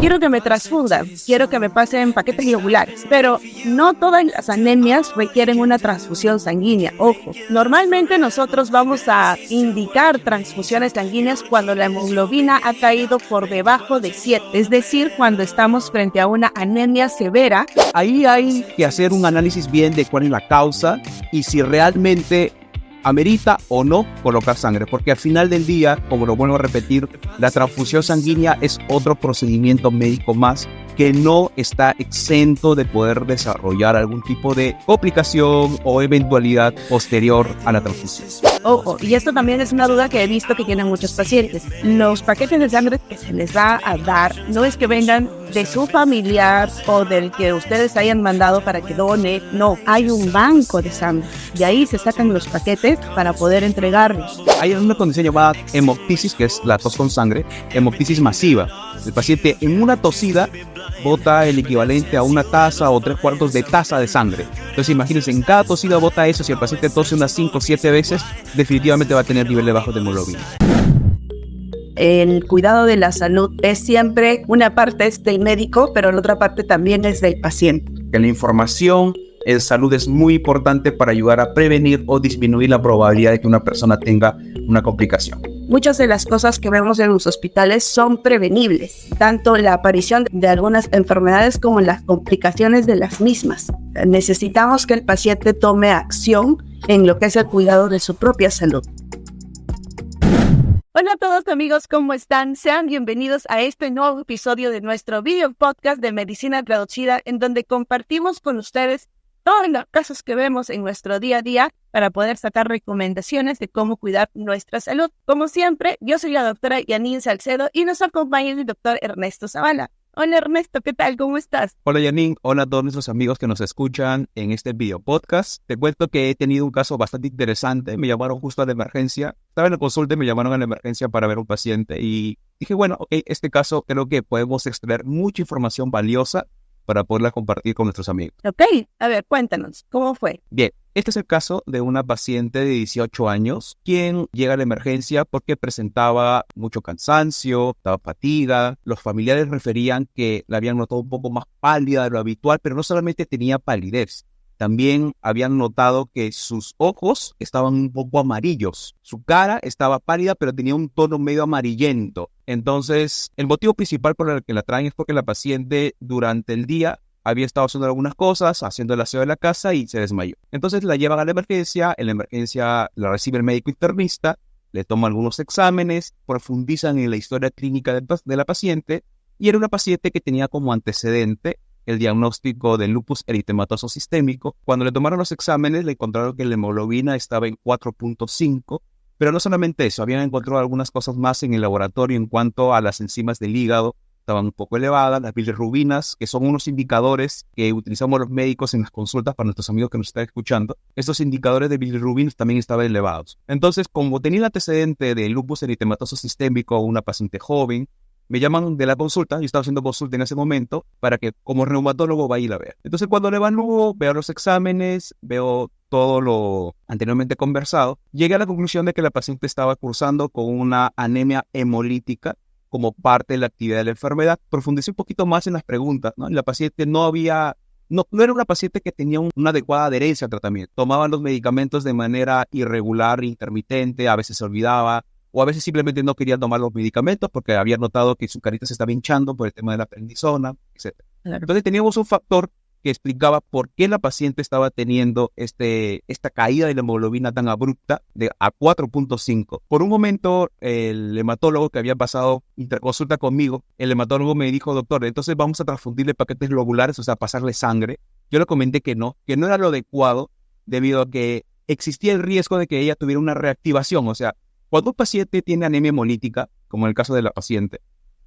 quiero que me transfundan, quiero que me pasen paquetes globulares, pero no todas las anemias requieren una transfusión sanguínea. Ojo, normalmente nosotros vamos a indicar transfusiones sanguíneas cuando la hemoglobina ha caído por debajo de 7, es decir, cuando estamos frente a una anemia severa. Ahí hay que hacer un análisis bien de cuál es la causa y si realmente amerita o no colocar sangre, porque al final del día, como lo vuelvo a repetir, la transfusión sanguínea es otro procedimiento médico más que no está exento de poder desarrollar algún tipo de complicación o eventualidad posterior a la transfusión. Ojo, y esto también es una duda que he visto que tienen muchos pacientes. Los paquetes de sangre que se les va a dar no es que vengan de su familiar o del que ustedes hayan mandado para que done. No, hay un banco de sangre. De ahí se sacan los paquetes para poder entregarlos. Hay una condición llamada hemoptisis, que es la tos con sangre, hemoptisis masiva. El paciente en una tosida bota el equivalente a una taza o 3/4 de taza de sangre. Entonces imagínense, en cada tosida bota eso. Si el paciente tose unas 5 o 7 veces, definitivamente va a tener niveles bajos de hemoglobina. El cuidado de la salud es siempre, una parte es del médico, pero la otra parte también es del paciente. Que la información en salud es muy importante para ayudar a prevenir o disminuir la probabilidad de que una persona tenga una complicación. Muchas de las cosas que vemos en los hospitales son prevenibles, tanto la aparición de algunas enfermedades como las complicaciones de las mismas. Necesitamos que el paciente tome acción en lo que es el cuidado de su propia salud. Hola a todos amigos, ¿cómo están? Sean bienvenidos a este nuevo episodio de nuestro video podcast de Medicina Traducida, en donde compartimos con ustedes todos los casos que vemos en nuestro día a día para poder sacar recomendaciones de cómo cuidar nuestra salud. Como siempre, yo soy la doctora Janine Salcedo y nos acompaña el doctor Ernesto Zavala. Hola Ernesto, ¿qué tal? ¿Cómo estás? Hola Janine, hola a todos nuestros amigos que nos escuchan en este video podcast. Te cuento que he tenido un caso bastante interesante. Me llamaron justo a la emergencia. Estaba en la consulta y me llamaron a la emergencia para ver un paciente. Y dije, bueno, ok, este caso creo que podemos extraer mucha información valiosa para poderla compartir con nuestros amigos. Ok, a ver, cuéntanos, ¿cómo fue? Bien, este es el caso de una paciente de 18 años, quien llega a la emergencia porque presentaba mucho cansancio, estaba fatiga. Los familiares referían que la habían notado un poco más pálida de lo habitual, pero no solamente tenía palidez, también habían notado que sus ojos estaban un poco amarillos. Su cara estaba pálida, pero tenía un tono medio amarillento. Entonces, el motivo principal por el que la traen es porque la paciente durante el día había estado haciendo algunas cosas, haciendo el aseo de la casa y se desmayó. Entonces la llevan a la emergencia, en la emergencia la recibe el médico internista, le toma algunos exámenes, profundizan en la historia clínica de la paciente y era una paciente que tenía como antecedente el diagnóstico de lupus eritematoso sistémico. Cuando le tomaron los exámenes, le encontraron que la hemoglobina estaba en 4.5, pero no solamente eso, habían encontrado algunas cosas más en el laboratorio en cuanto a las enzimas del hígado, estaban un poco elevadas, las bilirrubinas, que son unos indicadores que utilizamos los médicos en las consultas para nuestros amigos que nos están escuchando. Estos indicadores de bilirrubinas también estaban elevados. Entonces, como tenía el antecedente de lupus eritematoso sistémico, una paciente joven, me llaman de la consulta, yo estaba haciendo consulta en ese momento, para que como reumatólogo vaya y la vea. Entonces cuando le evalúo, veo los exámenes, veo todo lo anteriormente conversado, llegué a la conclusión de que la paciente estaba cursando con una anemia hemolítica como parte de la actividad de la enfermedad. Profundicé un poquito más en las preguntas, ¿no? La paciente no era una paciente que tenía una adecuada adherencia al tratamiento. Tomaba los medicamentos de manera irregular, intermitente, a veces se olvidaba, o a veces simplemente no quería tomar los medicamentos porque había notado que su carita se estaba hinchando por el tema de la prednisona, etc. Claro. Entonces teníamos un factor que explicaba por qué la paciente estaba teniendo esta caída de la hemoglobina tan abrupta a 4.5. Por un momento, el hematólogo que había pasado interconsulta conmigo, el hematólogo me dijo, doctor, entonces vamos a transfundirle paquetes globulares, o sea, pasarle sangre. Yo le comenté que no era lo adecuado debido a que existía el riesgo de que ella tuviera una reactivación, o sea, cuando un paciente tiene anemia hemolítica, como en el caso de la paciente,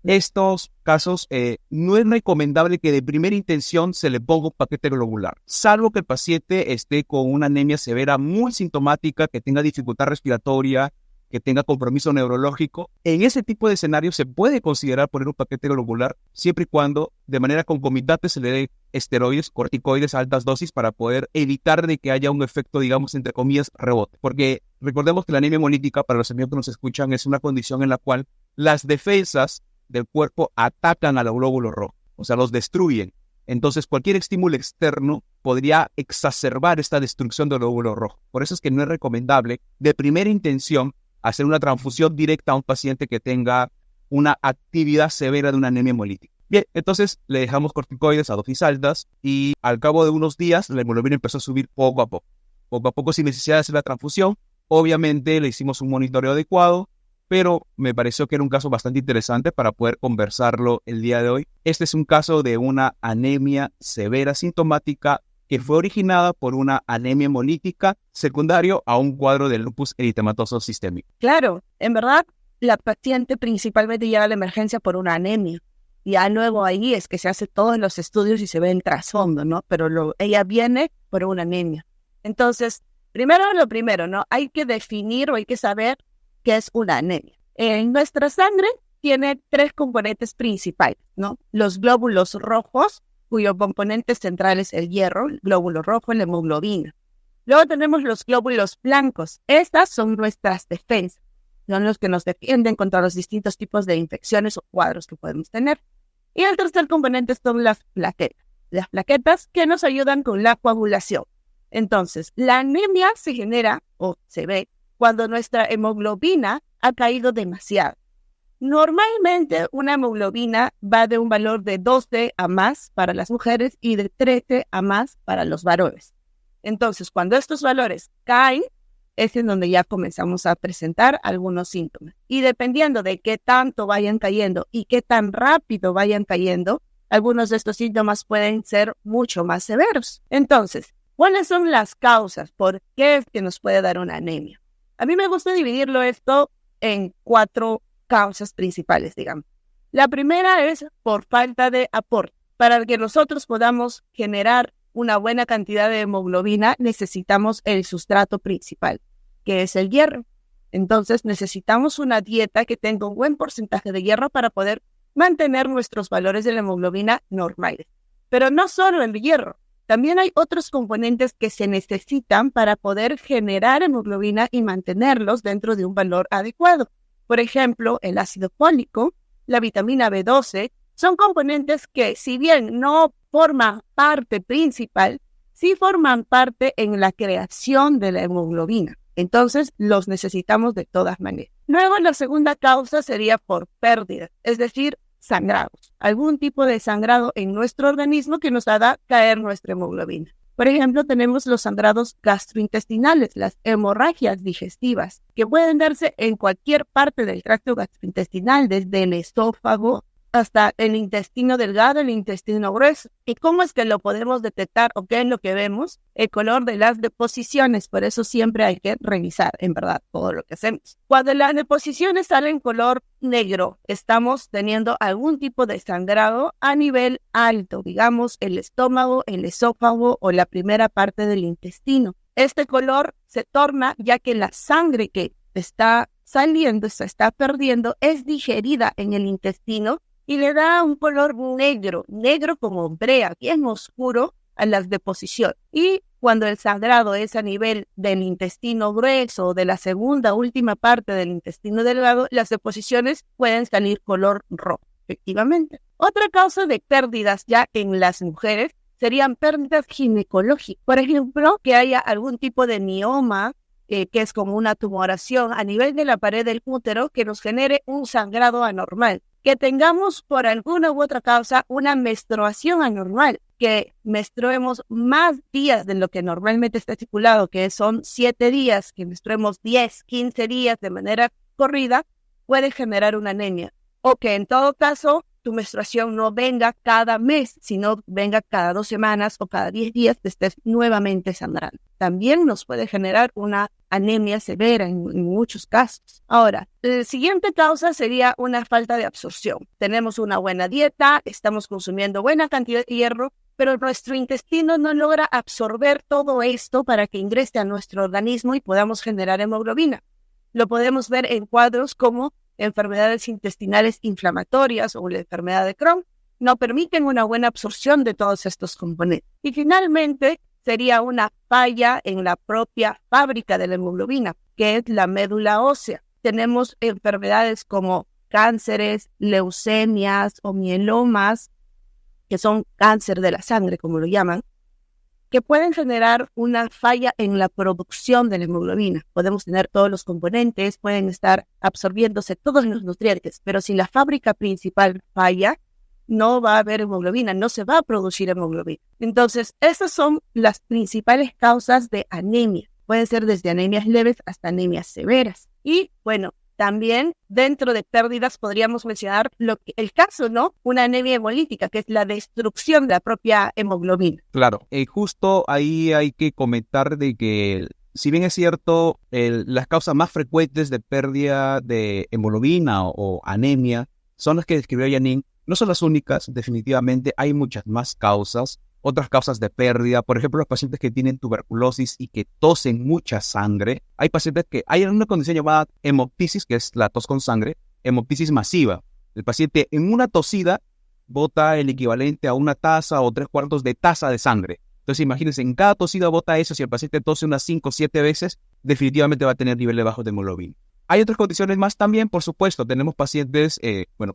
estos casos no es recomendable que de primera intención se le ponga un paquete globular, salvo que el paciente esté con una anemia severa muy sintomática, que tenga dificultad respiratoria, que tenga compromiso neurológico. En ese tipo de escenario se puede considerar poner un paquete globular siempre y cuando de manera concomitante se le dé esteroides, corticoides a altas dosis para poder evitar de que haya un efecto, digamos, entre comillas, rebote. Porque recordemos que la anemia hemolítica, para los amigos que nos escuchan, es una condición en la cual las defensas del cuerpo atacan a los glóbulos rojos, o sea, los destruyen. Entonces, cualquier estímulo externo podría exacerbar esta destrucción del glóbulo rojo. Por eso es que no es recomendable, de primera intención, hacer una transfusión directa a un paciente que tenga una actividad severa de una anemia hemolítica. Bien, entonces le dejamos corticoides a dosis altas y al cabo de unos días la hemoglobina empezó a subir poco a poco. Poco a poco sin necesidad de hacer la transfusión. Obviamente le hicimos un monitoreo adecuado, pero me pareció que era un caso bastante interesante para poder conversarlo el día de hoy. Este es un caso de una anemia severa sintomática que fue originada por una anemia hemolítica secundario a un cuadro de lupus eritematoso sistémico. Claro, en verdad, la paciente principalmente llega a la emergencia por una anemia. Ya luego ahí es que se hace todos los estudios y se ve el trasfondo, ¿no? Pero ella viene por una anemia. Entonces, lo primero, ¿no? Hay que definir o hay que saber qué es una anemia. En nuestra sangre tiene 3 componentes principales, ¿no? Los glóbulos rojos, cuyo componente central es el hierro, el glóbulo rojo, la hemoglobina. Luego tenemos los glóbulos blancos. Estas son nuestras defensas. Son los que nos defienden contra los distintos tipos de infecciones o cuadros que podemos tener. Y el tercer componente son las plaquetas. Las plaquetas que nos ayudan con la coagulación. Entonces, la anemia se genera o se ve cuando nuestra hemoglobina ha caído demasiado. Normalmente una hemoglobina va de un valor de 12 a más para las mujeres y de 13 a más para los varones. Entonces, cuando estos valores caen, es en donde ya comenzamos a presentar algunos síntomas. Y dependiendo de qué tanto vayan cayendo y qué tan rápido vayan cayendo, algunos de estos síntomas pueden ser mucho más severos. Entonces, ¿cuáles son las causas? ¿Por qué es que nos puede dar una anemia? A mí me gusta dividirlo esto en 4 causas principales, digamos. La primera es por falta de aporte. Para que nosotros podamos generar una buena cantidad de hemoglobina, necesitamos el sustrato principal, que es el hierro. Entonces necesitamos una dieta que tenga un buen porcentaje de hierro para poder mantener nuestros valores de la hemoglobina normales. Pero no solo el hierro, también hay otros componentes que se necesitan para poder generar hemoglobina y mantenerlos dentro de un valor adecuado. Por ejemplo, el ácido fólico, la vitamina B12, son componentes que, si bien no forman parte principal, sí forman parte en la creación de la hemoglobina. Entonces, los necesitamos de todas maneras. Luego, la segunda causa sería por pérdida, es decir, sangrados. Algún tipo de sangrado en nuestro organismo que nos haga caer nuestra hemoglobina. Por ejemplo, tenemos los sangrados gastrointestinales, las hemorragias digestivas, que pueden darse en cualquier parte del tracto gastrointestinal, desde el esófago hasta el intestino delgado, el intestino grueso. ¿Y cómo es que lo podemos detectar o qué es lo que vemos? El color de las deposiciones. Por eso siempre hay que revisar, en verdad, todo lo que hacemos. Cuando las deposiciones salen color negro, estamos teniendo algún tipo de sangrado a nivel alto, digamos el estómago, el esófago o la primera parte del intestino. Este color se torna ya que la sangre que está saliendo, se está perdiendo, es digerida en el intestino y le da un color negro como brea, bien oscuro a las deposiciones. Y cuando el sangrado es a nivel del intestino grueso o de la segunda, última parte del intestino delgado, las deposiciones pueden salir color rojo, efectivamente. Otra causa de pérdidas ya en las mujeres serían pérdidas ginecológicas. Por ejemplo, que haya algún tipo de mioma, que es como una tumoración a nivel de la pared del útero que nos genere un sangrado anormal. Que tengamos por alguna u otra causa una menstruación anormal, que menstruemos más días de lo que normalmente está estipulado, que son 7 días, que menstruemos 10, 15 días de manera corrida, puede generar una anemia. O que en todo caso tu menstruación no venga cada mes, sino venga cada 2 semanas o cada 10 días te estés nuevamente sangrando. También nos puede generar una anemia severa en muchos casos. Ahora, la siguiente causa sería una falta de absorción. Tenemos una buena dieta, estamos consumiendo buena cantidad de hierro, pero nuestro intestino no logra absorber todo esto para que ingrese a nuestro organismo y podamos generar hemoglobina. Lo podemos ver en cuadros como enfermedades intestinales inflamatorias o la enfermedad de Crohn. No permiten una buena absorción de todos estos componentes. Y finalmente, sería una falla en la propia fábrica de la hemoglobina, que es la médula ósea. Tenemos enfermedades como cánceres, leucemias o mielomas, que son cáncer de la sangre, como lo llaman, que pueden generar una falla en la producción de la hemoglobina. Podemos tener todos los componentes, pueden estar absorbiéndose todos los nutrientes, pero si la fábrica principal falla, no va a haber hemoglobina, no se va a producir hemoglobina. Entonces, esas son las principales causas de anemia. Pueden ser desde anemias leves hasta anemias severas. Y bueno, también dentro de pérdidas podríamos mencionar el caso, ¿no? Una anemia hemolítica, que es la destrucción de la propia hemoglobina. Claro, justo ahí hay que comentar de que, si bien es cierto, las causas más frecuentes de pérdida de hemoglobina o anemia son las que describió Janine, no son las únicas, definitivamente hay muchas más causas. Otras causas de pérdida, por ejemplo, los pacientes que tienen tuberculosis y que tosen mucha sangre. Hay pacientes que hay una condición llamada hemoptisis, que es la tos con sangre, hemoptisis masiva. El paciente en una tosida bota el equivalente a una taza o 3/4 de taza de sangre. Entonces imagínense, en cada tosida bota eso. Si el paciente tose unas 5 o 7 veces, definitivamente va a tener niveles bajos de hemoglobina. Hay otras condiciones más también, por supuesto. Tenemos pacientes,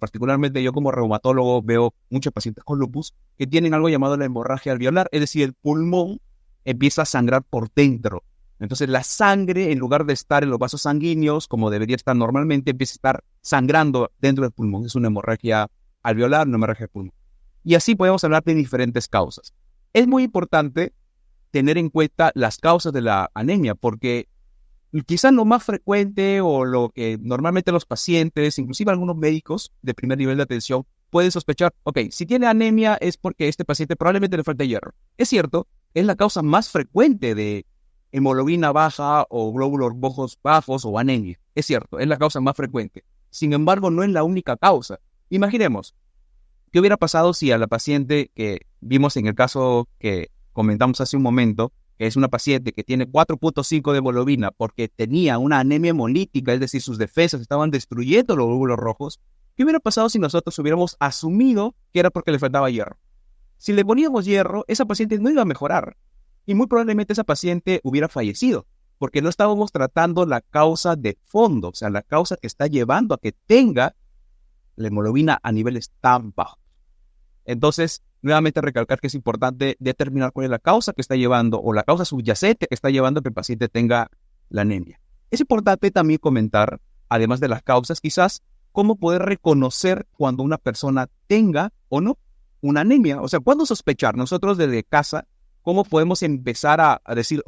particularmente yo como reumatólogo veo muchos pacientes con lupus que tienen algo llamado la hemorragia alveolar, es decir, el pulmón empieza a sangrar por dentro. Entonces la sangre, en lugar de estar en los vasos sanguíneos, como debería estar normalmente, empieza a estar sangrando dentro del pulmón. Es una hemorragia alveolar, una hemorragia del pulmón. Y así podemos hablar de diferentes causas. Es muy importante tener en cuenta las causas de la anemia, porque quizás lo más frecuente o lo que normalmente los pacientes, inclusive algunos médicos de primer nivel de atención, pueden sospechar, si tiene anemia es porque este paciente probablemente le falta hierro. Es cierto, es la causa más frecuente de hemoglobina baja o glóbulos rojos bajos o anemia. Es cierto, es la causa más frecuente. Sin embargo, no es la única causa. Imaginemos, ¿qué hubiera pasado si a la paciente que vimos en el caso que comentamos hace un momento, que es una paciente que tiene 4.5 de hemoglobina porque tenía una anemia hemolítica, es decir, sus defensas estaban destruyendo los glóbulos rojos? ¿Qué hubiera pasado si nosotros hubiéramos asumido que era porque le faltaba hierro? Si le poníamos hierro, esa paciente no iba a mejorar y muy probablemente esa paciente hubiera fallecido porque no estábamos tratando la causa de fondo, o sea, la causa que está llevando a que tenga la hemoglobina a niveles tan bajos. Entonces, nuevamente recalcar que es importante determinar cuál es la causa que está llevando o la causa subyacente que está llevando a que el paciente tenga la anemia. Es importante también comentar, además de las causas, quizás cómo poder reconocer cuando una persona tenga o no una anemia. O sea, ¿cuándo sospechar? Nosotros desde casa, ¿cómo podemos empezar a decir,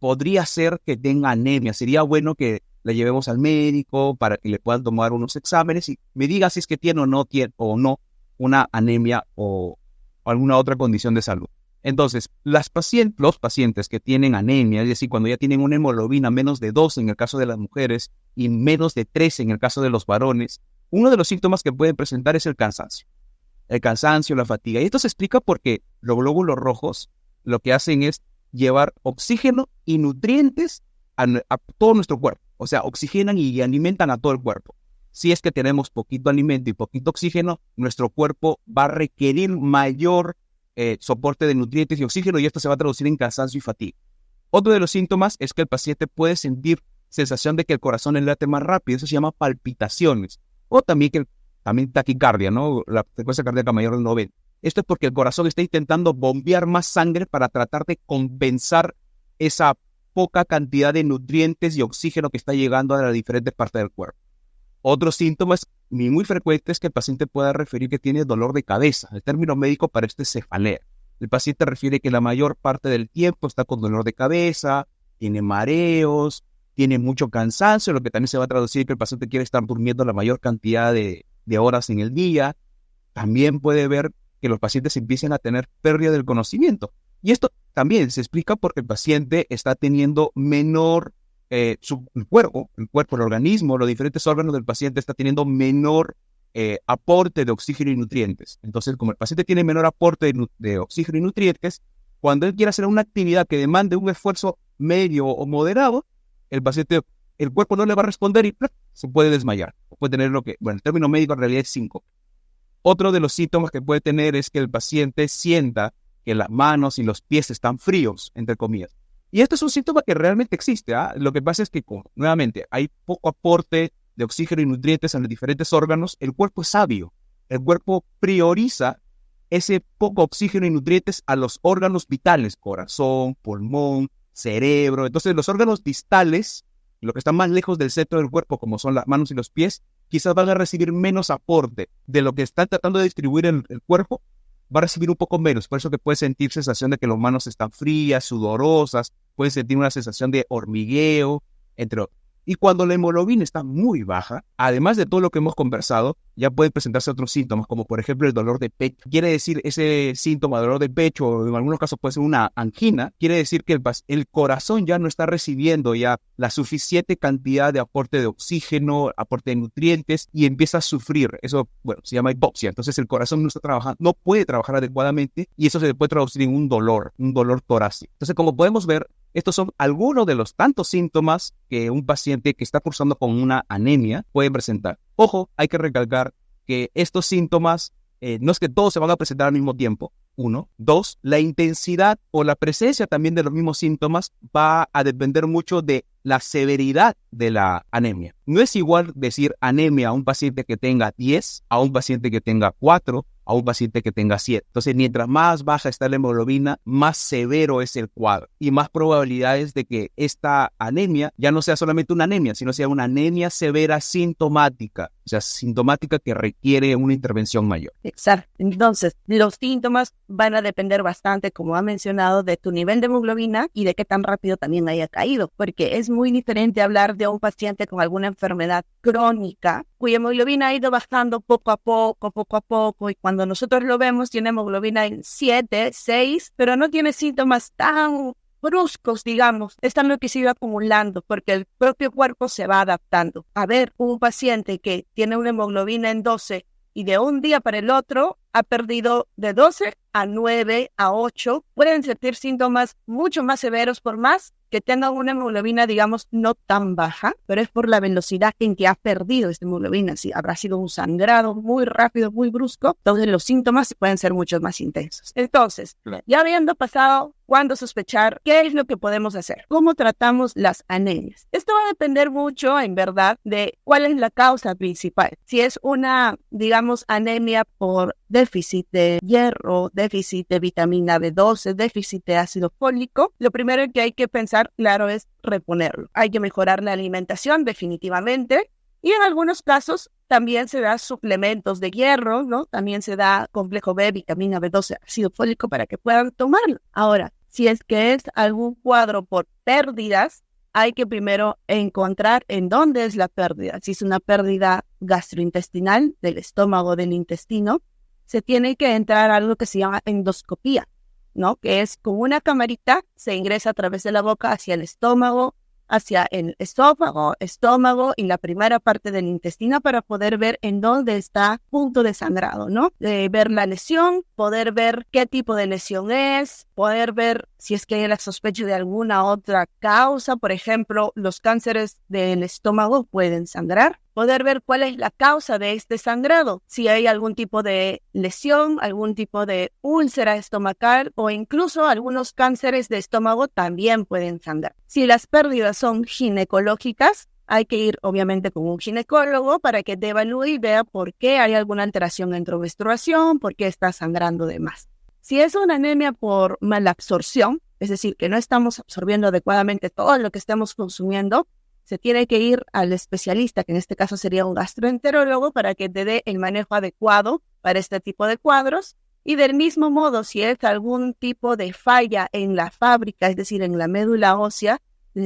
podría ser que tenga anemia? Sería bueno que la llevemos al médico para que le puedan tomar unos exámenes y me diga si es que tiene o no una anemia o alguna otra condición de salud. Entonces, los pacientes que tienen anemia, es decir, cuando ya tienen una hemoglobina menos de 2 en el caso de las mujeres y menos de 3 en el caso de los varones, uno de los síntomas que pueden presentar es el cansancio. El cansancio, la fatiga. Y esto se explica porque los glóbulos rojos lo que hacen es llevar oxígeno y nutrientes a todo nuestro cuerpo. O sea, oxigenan y alimentan a todo el cuerpo. Si es que tenemos poquito alimento y poquito oxígeno, nuestro cuerpo va a requerir mayor soporte de nutrientes y oxígeno y esto se va a traducir en cansancio y fatiga. Otro de los síntomas es que el paciente puede sentir sensación de que el corazón le late más rápido, eso se llama palpitaciones, o también taquicardia, ¿no? La frecuencia cardíaca mayor del 90. Esto es porque el corazón está intentando bombear más sangre para tratar de compensar esa poca cantidad de nutrientes y oxígeno que está llegando a las diferentes partes del cuerpo. Otros síntomas muy frecuentes es que el paciente pueda referir que tiene dolor de cabeza. El término médico para esto es cefalea. El paciente refiere que la mayor parte del tiempo está con dolor de cabeza, tiene mareos, tiene mucho cansancio, lo que también se va a traducir que el paciente quiere estar durmiendo la mayor cantidad de horas en el día. También puede ver que los pacientes empiecen a tener pérdida del conocimiento. Y esto también se explica porque el paciente está teniendo menor el cuerpo, el organismo, los diferentes órganos del paciente está teniendo menor aporte de oxígeno y nutrientes. Entonces, como el paciente tiene menor aporte de oxígeno y nutrientes, cuando él quiere hacer una actividad que demande un esfuerzo medio o moderado, el cuerpo no le va a responder y se puede desmayar. Puede tener el término médico en realidad es síncope. Otro de los síntomas que puede tener es que el paciente sienta que las manos y los pies están fríos, entre comillas. Y esto es un síntoma que realmente existe. Lo que pasa es que, nuevamente, hay poco aporte de oxígeno y nutrientes a los diferentes órganos, el cuerpo es sabio. El cuerpo prioriza ese poco oxígeno y nutrientes a los órganos vitales, corazón, pulmón, cerebro. Entonces los órganos distales, los que están más lejos del centro del cuerpo, como son las manos y los pies, quizás van a recibir menos aporte de lo que está tratando de distribuir el cuerpo, va a recibir un poco menos. Por eso que puede sentir sensación de que las manos están frías, sudorosas, puede sentir una sensación de hormigueo, entre otros. Y cuando la hemoglobina está muy baja, además de todo lo que hemos conversado, ya pueden presentarse otros síntomas, como por ejemplo el dolor de pecho. Quiere decir ese síntoma de dolor de pecho, o en algunos casos puede ser una angina, quiere decir que el corazón ya no está recibiendo ya la suficiente cantidad de aporte de oxígeno, aporte de nutrientes, y empieza a sufrir. Eso, bueno, se llama hipoxia. Entonces el corazón no está trabajando, no puede trabajar adecuadamente, y eso se puede traducir en un dolor torácico. Entonces, como podemos ver, estos son algunos de los tantos síntomas que un paciente que está cursando con una anemia puede presentar. Ojo, hay que recalcar que estos síntomas no es que todos se van a presentar al mismo tiempo. 1. 2. La intensidad o la presencia también de los mismos síntomas va a depender mucho de la severidad de la anemia. No es igual decir anemia a un paciente que tenga 10, a un paciente que tenga 4, a un paciente que tenga 7. Entonces, mientras más baja está la hemoglobina, más severo es el cuadro y más probabilidades de que esta anemia ya no sea solamente una anemia, sino sea una anemia severa sintomática, o sea, sintomática que requiere una intervención mayor. Exacto. Entonces, los síntomas van a depender bastante, como ha mencionado, de tu nivel de hemoglobina y de qué tan rápido también haya caído, porque es muy diferente hablar de un paciente con alguna enfermedad crónica cuya hemoglobina ha ido bajando poco a poco, y cuando nosotros lo vemos tiene hemoglobina en 7, 6, pero no tiene síntomas tan bruscos, digamos, están lo que se iba acumulando porque el propio cuerpo se va adaptando. A ver, un paciente que tiene una hemoglobina en 12 y de un día para el otro ha perdido de 12 a 9, a 8, pueden sentir síntomas mucho más severos por más que tengan una hemoglobina, digamos, no tan baja, pero es por la velocidad en que ha perdido esta hemoglobina. Si habrá sido un sangrado muy rápido, muy brusco, entonces los síntomas pueden ser mucho más intensos. Entonces, ya habiendo pasado cuándo sospechar, ¿qué es lo que podemos hacer? ¿Cómo tratamos las anemias? Esto va a depender mucho, en verdad, de cuál es la causa principal. Si es una, digamos, anemia por déficit de hierro, déficit de vitamina B12, déficit de ácido fólico, lo primero que hay que pensar, claro, es reponerlo. Hay que mejorar la alimentación definitivamente y en algunos casos también se da suplementos de hierro, ¿no? También se da complejo B, vitamina B12, ácido fólico para que puedan tomarlo. Ahora, si es que es algún cuadro por pérdidas, hay que primero encontrar en dónde es la pérdida. Si es una pérdida gastrointestinal, del estómago, del intestino, se tiene que entrar a algo que se llama endoscopía, ¿no? Que es con una camarita, se ingresa a través de la boca hacia el estómago, hacia el estómago y la primera parte del intestino para poder ver en dónde está punto de sangrado, ¿no? Ver la lesión, poder ver qué tipo de lesión es, poder ver si es que hay la sospecha de alguna otra causa. Por ejemplo, los cánceres del estómago pueden sangrar. Poder ver cuál es la causa de este sangrado, si hay algún tipo de lesión, algún tipo de úlcera estomacal o incluso algunos cánceres de estómago también pueden sangrar. Si las pérdidas son ginecológicas, hay que ir obviamente con un ginecólogo para que te evalúe y vea por qué hay alguna alteración en tu menstruación, por qué está sangrando de más. Si es una anemia por malabsorción, es decir, que no estamos absorbiendo adecuadamente todo lo que estamos consumiendo, se tiene que ir al especialista, que en este caso sería un gastroenterólogo, para que te dé el manejo adecuado para este tipo de cuadros. Y del mismo modo, si es algún tipo de falla en la fábrica, es decir, en la médula ósea,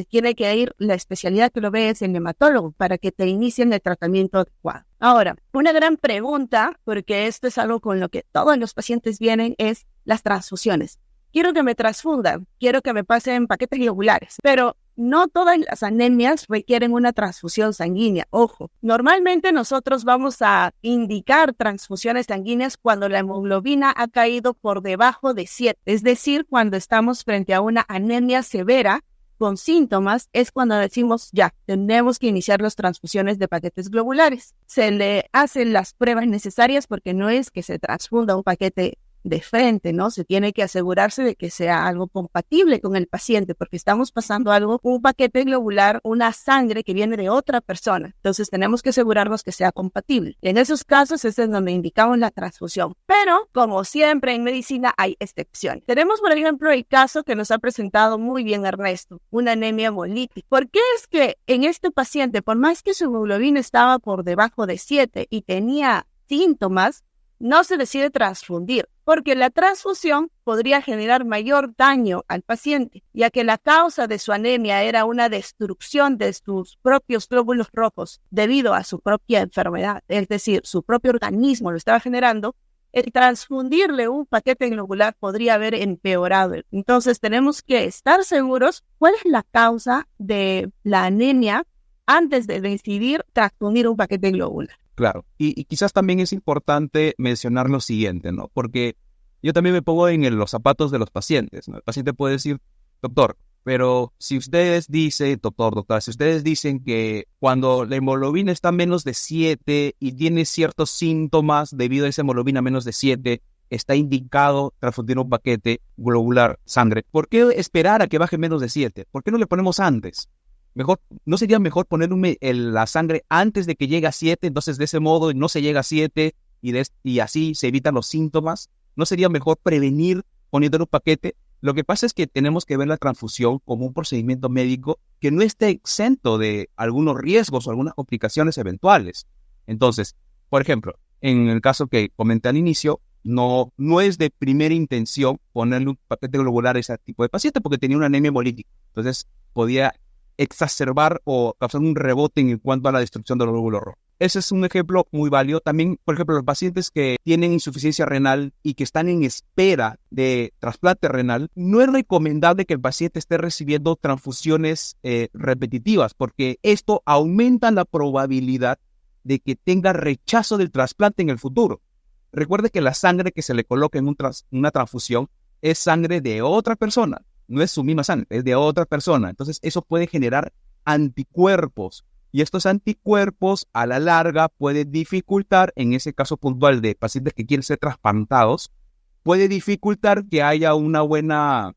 tiene que ir la especialidad que lo ve es el hematólogo para que te inicien el tratamiento adecuado. Ahora, una gran pregunta, porque esto es algo con lo que todos los pacientes vienen, es las transfusiones. Quiero que me transfundan, quiero que me pasen paquetes globulares, pero no todas las anemias requieren una transfusión sanguínea. Ojo, normalmente nosotros vamos a indicar transfusiones sanguíneas cuando la hemoglobina ha caído por debajo de 7, es decir, cuando estamos frente a una anemia severa con síntomas, es cuando decimos ya, tenemos que iniciar las transfusiones de paquetes globulares. Se le hacen las pruebas necesarias porque no es que se transfunda un paquete de frente, ¿no? Se tiene que asegurarse de que sea algo compatible con el paciente, porque estamos pasando un paquete globular, una sangre que viene de otra persona. Entonces tenemos que asegurarnos que sea compatible. En esos casos es en donde indicamos la transfusión. Pero, como siempre en medicina, hay excepciones. Tenemos, por ejemplo, el caso que nos ha presentado muy bien Ernesto, una anemia hemolítica. ¿Por qué es que en este paciente, por más que su hemoglobina estaba por debajo de 7 y tenía síntomas, no se decide transfundir? Porque la transfusión podría generar mayor daño al paciente, ya que la causa de su anemia era una destrucción de sus propios glóbulos rojos debido a su propia enfermedad, es decir, su propio organismo lo estaba generando. El transfundirle un paquete globular podría haber empeorado. Entonces tenemos que estar seguros cuál es la causa de la anemia antes de decidir transfundir un paquete globular. Claro, y quizás también es importante mencionar lo siguiente, ¿no? Porque yo también me pongo en los zapatos de los pacientes, ¿no? El paciente puede decir, doctor, pero si ustedes dicen, doctora, si ustedes dicen que cuando la hemoglobina está menos de 7 y tiene ciertos síntomas debido a esa hemoglobina menos de 7, está indicado transfundir un paquete globular sangre, ¿por qué esperar a que baje menos de 7? ¿Por qué no le ponemos antes? ¿No sería mejor poner la sangre antes de que llegue a 7? Entonces, de ese modo, no se llega a 7 y así se evitan los síntomas. ¿No sería mejor prevenir poniéndole un paquete? Lo que pasa es que tenemos que ver la transfusión como un procedimiento médico que no esté exento de algunos riesgos o algunas complicaciones eventuales. Entonces, por ejemplo, en el caso que comenté al inicio, no es de primera intención ponerle un paquete globular a ese tipo de paciente porque tenía una anemia hemolítica. Entonces, podía exacerbar o causar un rebote en cuanto a la destrucción de los glóbulos rojos. Ese es un ejemplo muy válido. También, por ejemplo, los pacientes que tienen insuficiencia renal y que están en espera de trasplante renal, no es recomendable que el paciente esté recibiendo transfusiones repetitivas, porque esto aumenta la probabilidad de que tenga rechazo del trasplante en el futuro. Recuerde que la sangre que se le coloca en una transfusión es sangre de otra persona. No es su misma sangre, es de otra persona. Entonces, eso puede generar anticuerpos. Y estos anticuerpos, a la larga, pueden dificultar, en ese caso puntual de pacientes que quieren ser trasplantados, puede dificultar que haya una buena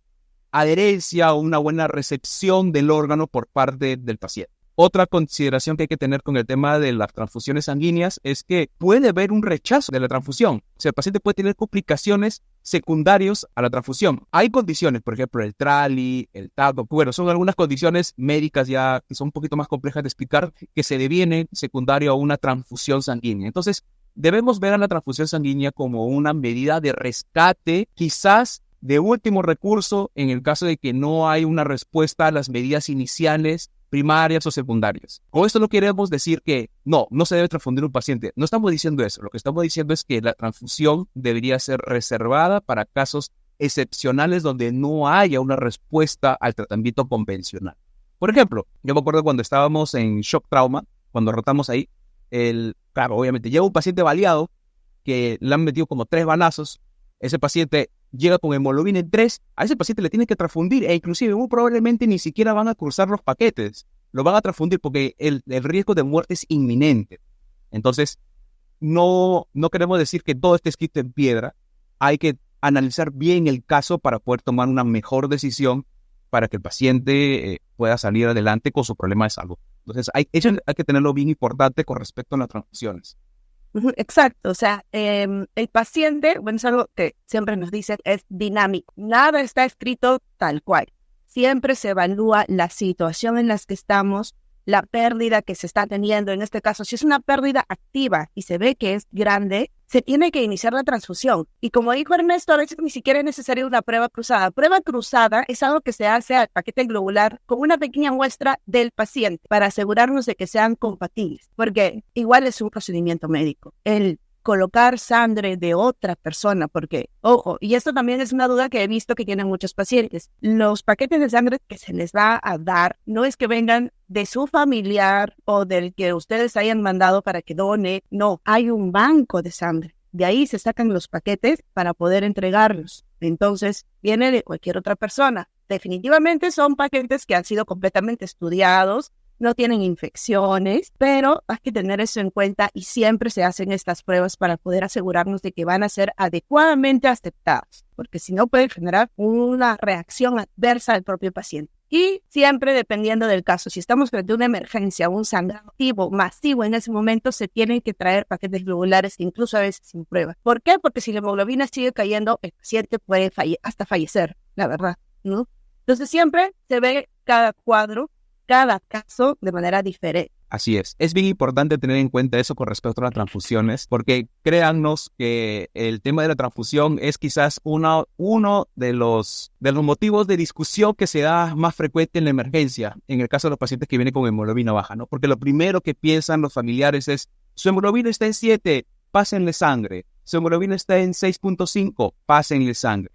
adherencia o una buena recepción del órgano por parte del paciente. Otra consideración que hay que tener con el tema de las transfusiones sanguíneas es que puede haber un rechazo de la transfusión. O sea, el paciente puede tener complicaciones secundarias a la transfusión. Hay condiciones, por ejemplo, el TRALI, el TAC, bueno, son algunas condiciones médicas ya que son un poquito más complejas de explicar, que se devienen secundario a una transfusión sanguínea. Entonces, debemos ver a la transfusión sanguínea como una medida de rescate, quizás de último recurso, en el caso de que no hay una respuesta a las medidas iniciales primarias o secundarias. Con esto no queremos decir que no se debe transfundir un paciente. No estamos diciendo eso. Lo que estamos diciendo es que la transfusión debería ser reservada para casos excepcionales donde no haya una respuesta al tratamiento convencional. Por ejemplo, yo me acuerdo cuando estábamos en shock trauma, cuando rotamos ahí, claro, obviamente llega un paciente baleado que le han metido como 3 balazos. Ese paciente llega con hemoglobina en 3, a ese paciente le tienen que transfundir e inclusive muy probablemente ni siquiera van a cruzar los paquetes, lo van a transfundir porque el riesgo de muerte es inminente. Entonces, no queremos decir que todo esté escrito en piedra, hay que analizar bien el caso para poder tomar una mejor decisión para que el paciente pueda salir adelante con su problema de salud. Entonces, eso hay que tenerlo bien importante con respecto a las transfusiones. Exacto, o sea, el paciente, bueno, es algo que siempre nos dicen, es dinámico. Nada está escrito tal cual. Siempre se evalúa la situación en la que estamos, la pérdida que se está teniendo. En este caso, si es una pérdida activa y se ve que es grande, se tiene que iniciar la transfusión. Y como dijo Ernesto, a veces ni siquiera es necesaria una prueba cruzada. Prueba cruzada es algo que se hace al paquete globular con una pequeña muestra del paciente para asegurarnos de que sean compatibles, porque igual es un procedimiento médico. El colocar sangre de otra persona, porque, ojo, y esto también es una duda que he visto que tienen muchos pacientes, los paquetes de sangre que se les va a dar no es que vengan de su familiar o del que ustedes hayan mandado para que done, no, hay un banco de sangre, de ahí se sacan los paquetes para poder entregarlos, entonces viene de cualquier otra persona. Definitivamente son paquetes que han sido completamente estudiados, no tienen infecciones, pero hay que tener eso en cuenta y siempre se hacen estas pruebas para poder asegurarnos de que van a ser adecuadamente aceptados, porque si no puede generar una reacción adversa al propio paciente. Y siempre dependiendo del caso, si estamos frente a una emergencia, un sangrado masivo en ese momento, se tienen que traer paquetes globulares, incluso a veces sin prueba. ¿Por qué? Porque si la hemoglobina sigue cayendo, el paciente puede hasta fallecer, la verdad, ¿no? Entonces siempre se ve cada cuadro, cada caso de manera diferente. Así es. Es bien importante tener en cuenta eso con respecto a las transfusiones, porque créannos que el tema de la transfusión es quizás uno de los motivos de discusión que se da más frecuente en la emergencia, en el caso de los pacientes que vienen con hemoglobina baja, ¿no? Porque lo primero que piensan los familiares es, su hemoglobina está en 7, pásenle sangre. Su hemoglobina está en 6.5, pásenle sangre.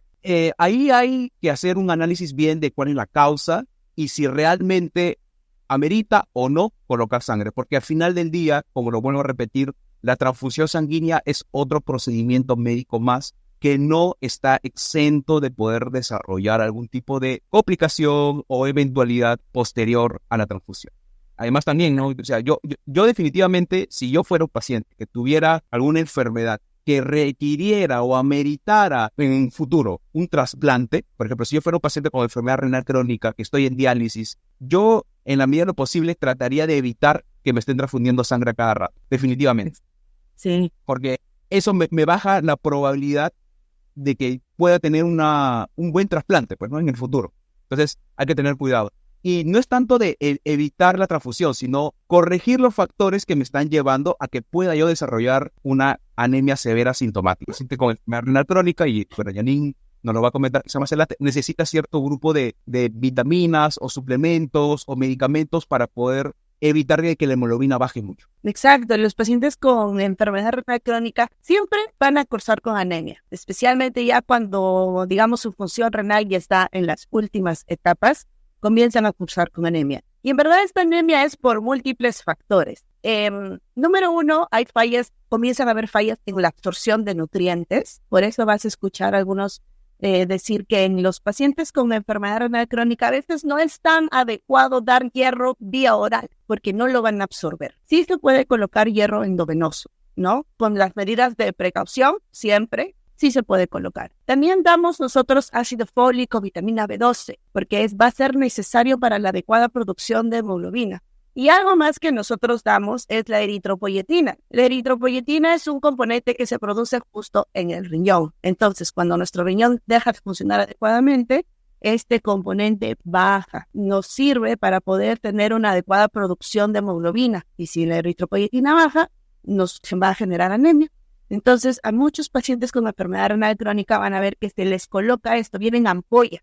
Ahí hay que hacer un análisis bien de cuál es la causa y si realmente amerita o no colocar sangre, porque al final del día, como lo vuelvo a repetir, la transfusión sanguínea es otro procedimiento médico más que no está exento de poder desarrollar algún tipo de complicación o eventualidad posterior a la transfusión. Además también, ¿no? O sea, yo definitivamente, si yo fuera un paciente que tuviera alguna enfermedad que requiriera o ameritara en un futuro un trasplante, por ejemplo, si yo fuera un paciente con enfermedad renal crónica, que estoy en diálisis, yo, en la medida de lo posible, trataría de evitar que me estén transfundiendo sangre a cada rato, definitivamente. Sí. Porque eso me baja la probabilidad de que pueda tener un buen trasplante, pues, ¿no? En el futuro. Entonces, hay que tener cuidado. Y no es tanto de evitar la transfusión, sino corregir los factores que me están llevando a que pueda yo desarrollar una anemia severa sintomática. Siente con enfermedad renal crónica, y bueno, Janine nos lo va a comentar quizá más adelante, necesita cierto grupo de vitaminas o suplementos o medicamentos para poder evitar que la hemoglobina baje mucho. Exacto, los pacientes con enfermedad renal crónica siempre van a cursar con anemia, especialmente ya cuando, digamos, su función renal ya está en las últimas etapas, comienzan a cursar con anemia. Y en verdad esta anemia es por múltiples factores. Número uno, comienzan a haber fallas en la absorción de nutrientes. Por eso vas a escuchar algunos decir que en los pacientes con enfermedad renal crónica a veces no es tan adecuado dar hierro vía oral porque no lo van a absorber. Sí se puede colocar hierro endovenoso, ¿no? Con las medidas de precaución, siempre. Sí se puede colocar. También damos nosotros ácido fólico, vitamina B12, porque va a ser necesario para la adecuada producción de hemoglobina. Y algo más que nosotros damos es la eritropoyetina. La eritropoyetina es un componente que se produce justo en el riñón. Entonces, cuando nuestro riñón deja de funcionar adecuadamente, este componente baja. Nos sirve para poder tener una adecuada producción de hemoglobina. Y si la eritropoyetina baja, nos va a generar anemia. Entonces, a muchos pacientes con enfermedad renal crónica van a ver que se les coloca esto, viene en ampolla,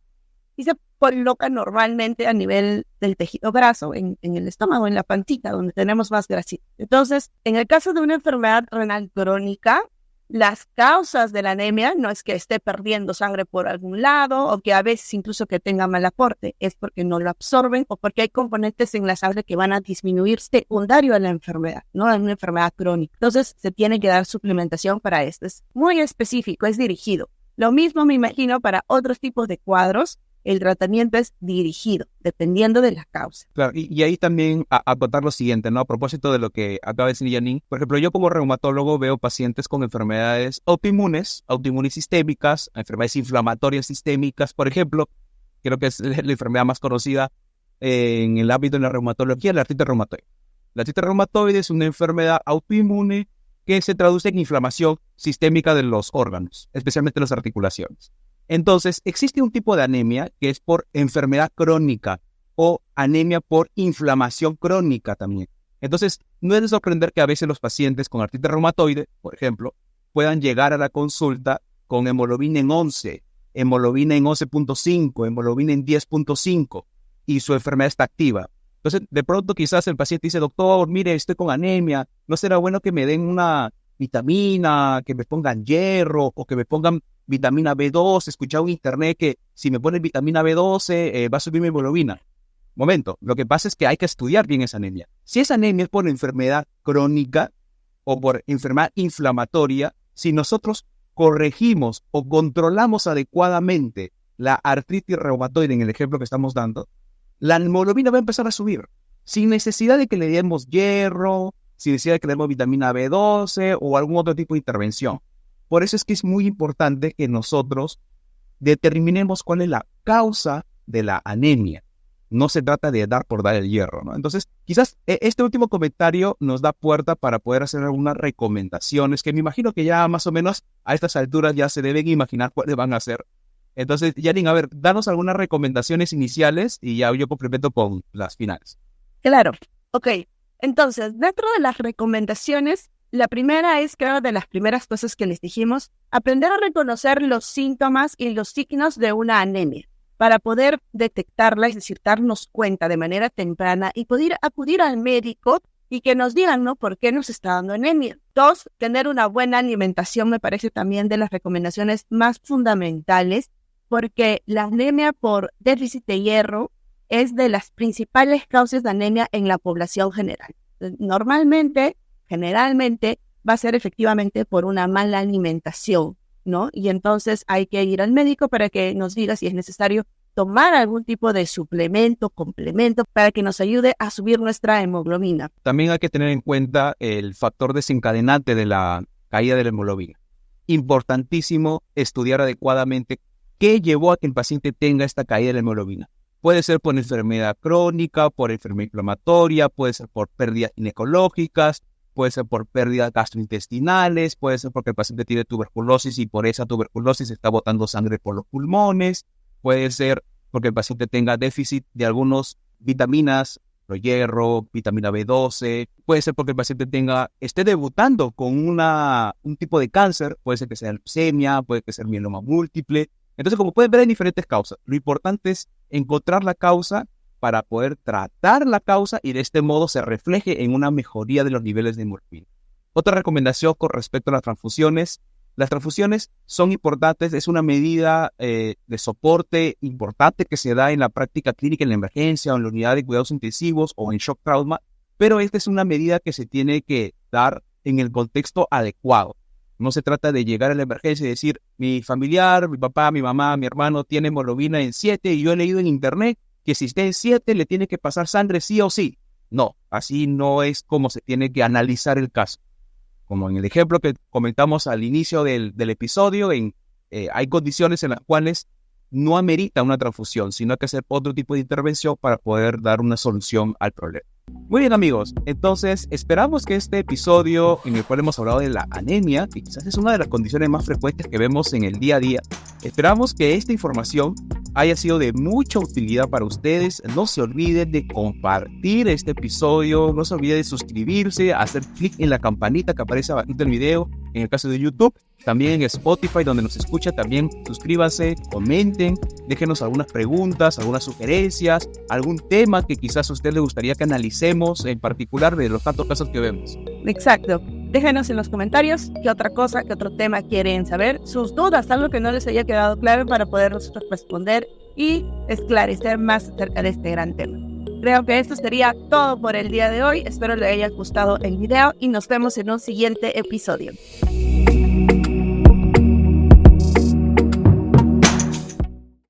y se coloca normalmente a nivel del tejido graso, en el estómago, en la pancita, donde tenemos más grasita. Entonces, en el caso de una enfermedad renal crónica, las causas de la anemia no es que esté perdiendo sangre por algún lado o que a veces incluso que tenga mal aporte, es porque no lo absorben o porque hay componentes en la sangre que van a disminuir secundario a la enfermedad, no a una enfermedad crónica. Entonces se tiene que dar suplementación para esto. Es muy específico, es dirigido. Lo mismo me imagino para otros tipos de cuadros. El tratamiento es dirigido, dependiendo de la causa. Claro, y ahí también acotar lo siguiente, ¿no? A propósito de lo que acaba de decir Janine, por ejemplo, yo como reumatólogo veo pacientes con enfermedades autoinmunes sistémicas, enfermedades inflamatorias sistémicas, por ejemplo, creo que es la enfermedad más conocida en el ámbito de la reumatología, la artritis reumatoide. La artritis reumatoide es una enfermedad autoinmune que se traduce en inflamación sistémica de los órganos, especialmente las articulaciones. Entonces, existe un tipo de anemia que es por enfermedad crónica o anemia por inflamación crónica también. Entonces, no es de sorprender que a veces los pacientes con artritis reumatoide, por ejemplo, puedan llegar a la consulta con hemoglobina en 11, hemoglobina en 11.5, hemoglobina en 10.5 y su enfermedad está activa. Entonces, de pronto quizás el paciente dice, doctor, mire, estoy con anemia, ¿no será bueno que me den una vitamina, que me pongan hierro o que me pongan vitamina B12? He escuchado en internet que si me ponen vitamina B12 va a subir mi hemoglobina. Momento, lo que pasa es que hay que estudiar bien esa anemia. Si esa anemia es por enfermedad crónica o por enfermedad inflamatoria, si nosotros corregimos o controlamos adecuadamente la artritis reumatoide en el ejemplo que estamos dando, la hemoglobina va a empezar a subir. sin necesidad de que le demos hierro, sin necesidad de que le demos vitamina B12 o algún otro tipo de intervención. Por eso es que es muy importante que nosotros determinemos cuál es la causa de la anemia. No se trata de dar por dar el hierro, ¿no? Entonces, quizás este último comentario nos da puerta para poder hacer algunas recomendaciones que me imagino que ya más o menos a estas alturas ya se deben imaginar cuáles van a ser. Entonces, Janine, a ver, danos algunas recomendaciones iniciales y ya yo complemento con las finales. Claro, ok. Entonces, dentro de las recomendaciones, la primera es, creo, de las primeras cosas que les dijimos, aprender a reconocer los síntomas y los signos de una anemia para poder detectarla, es decir, darnos cuenta de manera temprana y poder acudir al médico y que nos digan, ¿no?, por qué nos está dando anemia. 2, tener una buena alimentación me parece también de las recomendaciones más fundamentales, porque la anemia por déficit de hierro es de las principales causas de anemia en la población general. Generalmente va a ser efectivamente por una mala alimentación, ¿no? Y entonces hay que ir al médico para que nos diga si es necesario tomar algún tipo de suplemento, complemento, para que nos ayude a subir nuestra hemoglobina. También hay que tener en cuenta el factor desencadenante de la caída de la hemoglobina. Importantísimo estudiar adecuadamente qué llevó a que el paciente tenga esta caída de la hemoglobina. Puede ser por enfermedad crónica, por enfermedad inflamatoria, puede ser por pérdidas ginecológicas, puede ser por pérdidas gastrointestinales, puede ser porque el paciente tiene tuberculosis y por esa tuberculosis está botando sangre por los pulmones, puede ser porque el paciente tenga déficit de algunas vitaminas, hierro, vitamina B12, puede ser porque el paciente esté debutando con un tipo de cáncer, puede ser que sea leucemia, puede que sea mieloma múltiple. Entonces, como pueden ver, hay diferentes causas. Lo importante es encontrar la causa para poder tratar la causa y de este modo se refleje en una mejoría de los niveles de hemoglobina. Otra recomendación con respecto a las transfusiones. Las transfusiones son importantes, es una medida de soporte importante que se da en la práctica clínica en la emergencia o en la unidad de cuidados intensivos o en shock trauma, pero esta es una medida que se tiene que dar en el contexto adecuado. No se trata de llegar a la emergencia y decir, mi familiar, mi papá, mi mamá, mi hermano tiene hemoglobina en 7 y yo he leído en internet que si está en 7 le tiene que pasar sangre sí o sí. No, así no es como se tiene que analizar el caso. Como en el ejemplo que comentamos al inicio del episodio, hay condiciones en las cuales no amerita una transfusión, sino hay que hacer otro tipo de intervención para poder dar una solución al problema. Muy bien, amigos, entonces esperamos que este episodio en el cual hemos hablado de la anemia, que quizás es una de las condiciones más frecuentes que vemos en el día a día, esperamos que esta información haya sido de mucha utilidad para ustedes. No se olviden de compartir este episodio, no se olviden de suscribirse, hacer clic en la campanita que aparece abajo del video, en el caso de YouTube, también en Spotify donde nos escucha, también suscríbanse, comenten, déjenos algunas preguntas, algunas sugerencias, algún tema que quizás a usted le gustaría que analicemos en particular de los tantos casos que vemos. Exacto. Déjenos en los comentarios qué otra cosa, qué otro tema quieren saber, sus dudas, algo que no les haya quedado claro para poder nosotros responder y esclarecer más acerca de este gran tema. Creo que esto sería todo por el día de hoy. Espero les haya gustado el video y nos vemos en un siguiente episodio.